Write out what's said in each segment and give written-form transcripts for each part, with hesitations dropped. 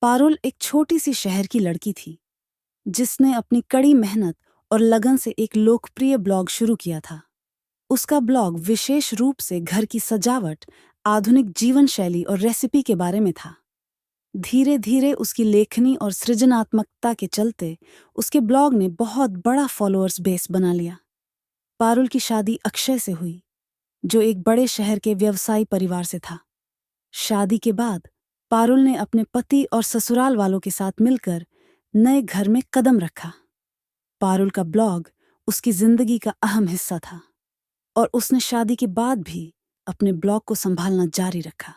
पारुल एक छोटी सी शहर की लड़की थी जिसने अपनी कड़ी मेहनत और लगन से एक लोकप्रिय ब्लॉग शुरू किया था। उसका ब्लॉग विशेष रूप से घर की सजावट, आधुनिक जीवन शैली और रेसिपी के बारे में था। धीरे धीरे उसकी लेखनी और सृजनात्मकता के चलते उसके ब्लॉग ने बहुत बड़ा फॉलोअर्स बेस बना लिया। पारुल की शादी अक्षय से हुई, जो एक बड़े शहर के व्यवसायी परिवार से था। शादी के बाद पारुल ने अपने पति और ससुराल वालों के साथ मिलकर नए घर में कदम रखा। पारुल का ब्लॉग उसकी जिंदगी का अहम हिस्सा था और उसने शादी के बाद भी अपने ब्लॉग को संभालना जारी रखा।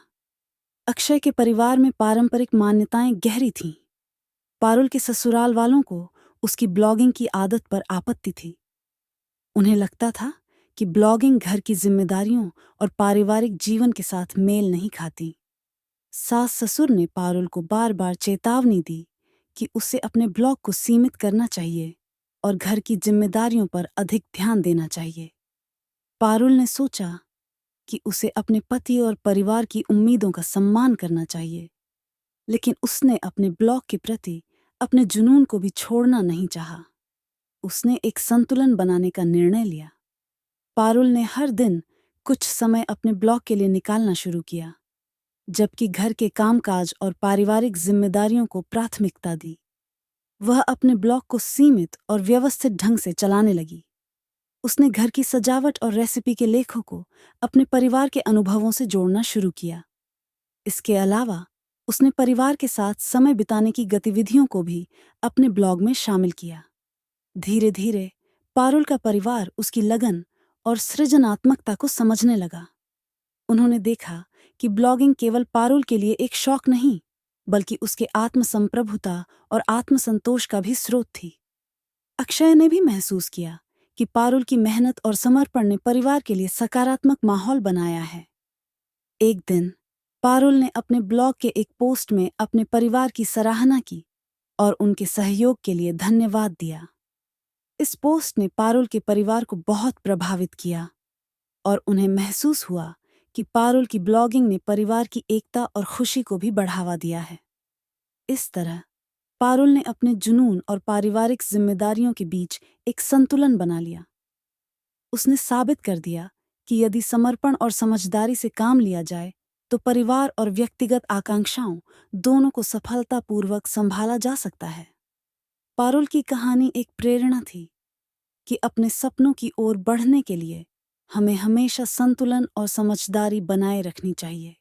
अक्षय के परिवार में पारंपरिक मान्यताएं गहरी थीं। पारुल के ससुराल वालों को उसकी ब्लॉगिंग की आदत पर आपत्ति थी। उन्हें लगता था कि ब्लॉगिंग घर की जिम्मेदारियों और पारिवारिक जीवन के साथ मेल नहीं खाती। सास ससुर ने पारुल को बार बार चेतावनी दी कि उसे अपने ब्लॉग को सीमित करना चाहिए और घर की जिम्मेदारियों पर अधिक ध्यान देना चाहिए। पारुल ने सोचा कि उसे अपने पति और परिवार की उम्मीदों का सम्मान करना चाहिए, लेकिन उसने अपने ब्लॉग के प्रति अपने जुनून को भी छोड़ना नहीं चाहा। उसने एक संतुलन बनाने का निर्णय लिया। पारुल ने हर दिन कुछ समय अपने ब्लॉग के लिए निकालना शुरू किया, जबकि घर के कामकाज और पारिवारिक जिम्मेदारियों को प्राथमिकता दी। वह अपने ब्लॉग को सीमित और व्यवस्थित ढंग से चलाने लगी। उसने घर की सजावट और रेसिपी के लेखों को अपने परिवार के अनुभवों से जोड़ना शुरू किया। इसके अलावा उसने परिवार के साथ समय बिताने की गतिविधियों को भी अपने ब्लॉग में शामिल किया। धीरे धीरे पारुल का परिवार उसकी लगन और सृजनात्मकता को समझने लगा। उन्होंने देखा कि ब्लॉगिंग केवल पारुल के लिए एक शौक नहीं, बल्कि उसके आत्मसंप्रभुता और आत्मसंतोष का भी स्रोत थी। अक्षय ने भी महसूस किया कि पारुल की मेहनत और समर्पण ने परिवार के लिए सकारात्मक माहौल बनाया है। एक दिन पारुल ने अपने ब्लॉग के एक पोस्ट में अपने परिवार की सराहना की और उनके सहयोग के लिए धन्यवाद दिया। इस पोस्ट ने पारुल के परिवार को बहुत प्रभावित किया और उन्हें महसूस हुआ कि पारुल की ब्लॉगिंग ने परिवार की एकता और खुशी को भी बढ़ावा दिया है। इस तरह पारुल ने अपने जुनून और पारिवारिक जिम्मेदारियों के बीच एक संतुलन बना लिया। उसने साबित कर दिया कि यदि समर्पण और समझदारी से काम लिया जाए तो परिवार और व्यक्तिगत आकांक्षाओं दोनों को सफलतापूर्वक संभाला जा सकता है। पारुल की कहानी एक प्रेरणा थी कि अपने सपनों की ओर बढ़ने के लिए हमें हमेशा संतुलन और समझदारी बनाए रखनी चाहिए।